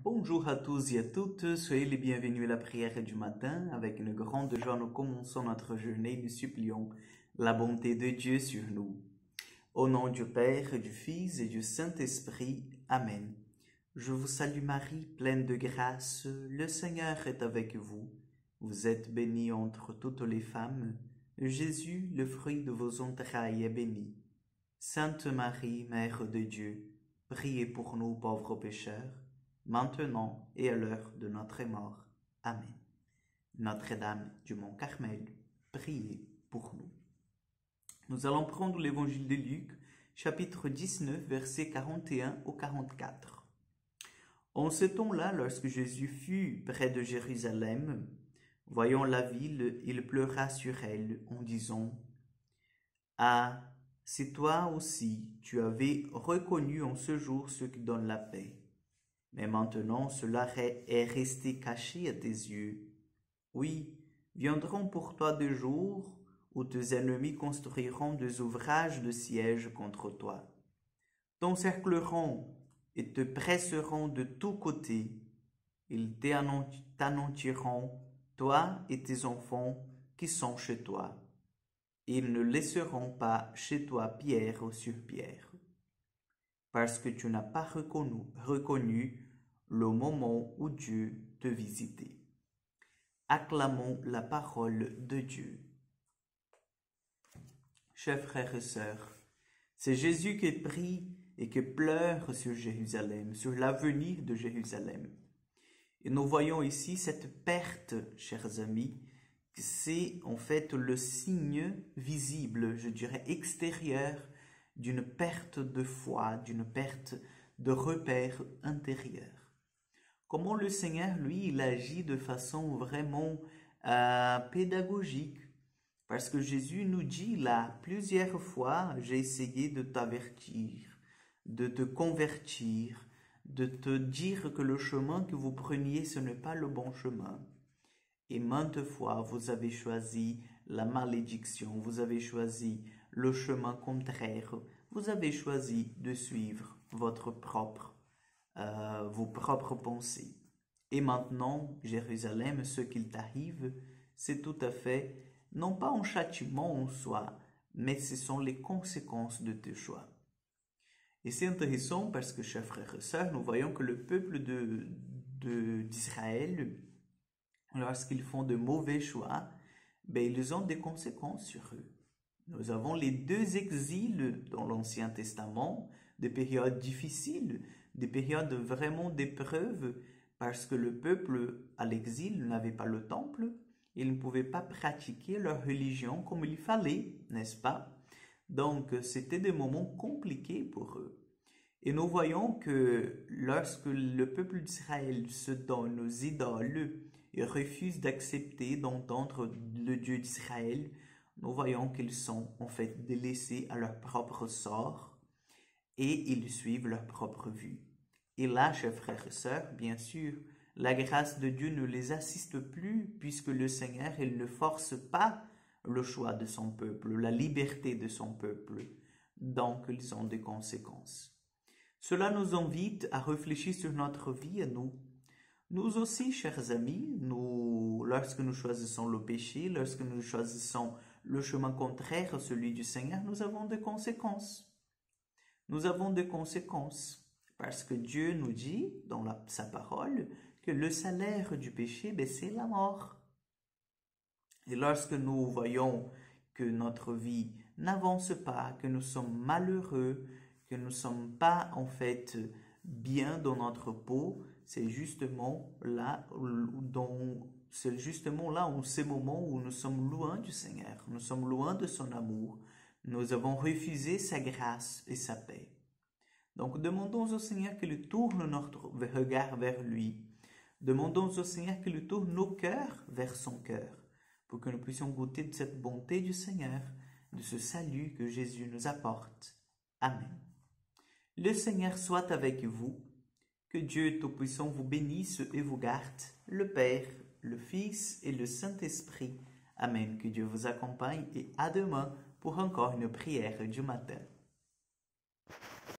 Bonjour à tous et à toutes, soyez les bienvenus à la prière du matin. Avec une grande joie, nous commençons notre journée. Nous supplions la bonté de Dieu sur nous. Au nom du Père, du Fils et du Saint-Esprit. Amen. Je vous salue Marie, pleine de grâce, le Seigneur est avec vous. Vous êtes bénie entre toutes les femmes. Jésus, le fruit de vos entrailles, est béni. Sainte Marie, Mère de Dieu, priez pour nous pauvres pécheurs, maintenant et à l'heure de notre mort. Amen. Notre-Dame du Mont Carmel, priez pour nous. Nous allons prendre l'évangile de Luc, chapitre 19, versets 41 au 44. En ce temps-là, lorsque Jésus fut près de Jérusalem, voyant la ville, il pleura sur elle en disant : « Ah, si toi aussi tu avais reconnu en ce jour ce qui donne la paix. Mais maintenant cela est resté caché à tes yeux. Oui, viendront pour toi des jours où tes ennemis construiront des ouvrages de siège contre toi. T'encercleront et te presseront de tous côtés. Ils t'anéantiront, toi et tes enfants qui sont chez toi. Ils ne laisseront pas chez toi pierre sur pierre, parce que tu n'as pas reconnu le moment où Dieu te visitait. Acclamons la parole de Dieu. Chers frères et sœurs, c'est Jésus qui prie et qui pleure sur Jérusalem, sur l'avenir de Jérusalem. Et nous voyons ici cette perte, chers amis, c'est en fait le signe visible, je dirais extérieur, d'une perte de foi, d'une perte de repère intérieur. Comment le Seigneur, lui, il agit de façon vraiment pédagogique. Parce que Jésus nous dit là, plusieurs fois, j'ai essayé de t'avertir, de te convertir, de te dire que le chemin que vous preniez, ce n'est pas le bon chemin. Et maintes fois, vous avez choisi la malédiction, vous avez choisi le chemin contraire, vous avez choisi de suivre vos propres pensées. Et maintenant, Jérusalem, ce qu'il t'arrive, c'est tout à fait, non pas un châtiment en soi, mais ce sont les conséquences de tes choix. Et c'est intéressant parce que, chers frères et sœurs, nous voyons que le peuple d'Israël, lorsqu'ils font de mauvais choix, ils ont des conséquences sur eux. Nous avons les deux exils dans l'Ancien Testament, des périodes difficiles, des périodes vraiment d'épreuve, parce que le peuple à l'exil n'avait pas le temple, ils ne pouvaient pas pratiquer leur religion comme il fallait, n'est-ce pas? Donc, c'était des moments compliqués pour eux. Et nous voyons que lorsque le peuple d'Israël se donne aux idoles et refuse d'accepter, d'entendre le Dieu d'Israël, nous voyons qu'ils sont en fait délaissés à leur propre sort et ils suivent leur propre vue. Et là, chers frères et sœurs, bien sûr, la grâce de Dieu ne les assiste plus puisque le Seigneur, il ne force pas le choix de son peuple, la liberté de son peuple. Donc, ils ont des conséquences. Cela nous invite à réfléchir sur notre vie à nous. Nous aussi, chers amis, lorsque nous choisissons le péché, lorsque nous choisissons le chemin contraire à celui du Seigneur, nous avons des conséquences. Nous avons des conséquences parce que Dieu nous dit dans sa parole que le salaire du péché, c'est la mort. Et lorsque nous voyons que notre vie n'avance pas, que nous sommes malheureux, que nous ne sommes pas en fait bien dans notre peau, c'est justement là en ces moments où nous sommes loin du Seigneur, nous sommes loin de son amour, nous avons refusé sa grâce et sa paix. Donc demandons au Seigneur qu'il tourne notre regard vers lui, demandons au Seigneur qu'il tourne nos cœurs vers son cœur, pour que nous puissions goûter de cette bonté du Seigneur, de ce salut que Jésus nous apporte. Amen. Le Seigneur soit avec vous, que Dieu Tout-Puissant vous bénisse et vous garde, le Père, le Fils et le Saint-Esprit. Amen. Que Dieu vous accompagne et à demain pour encore une prière du matin.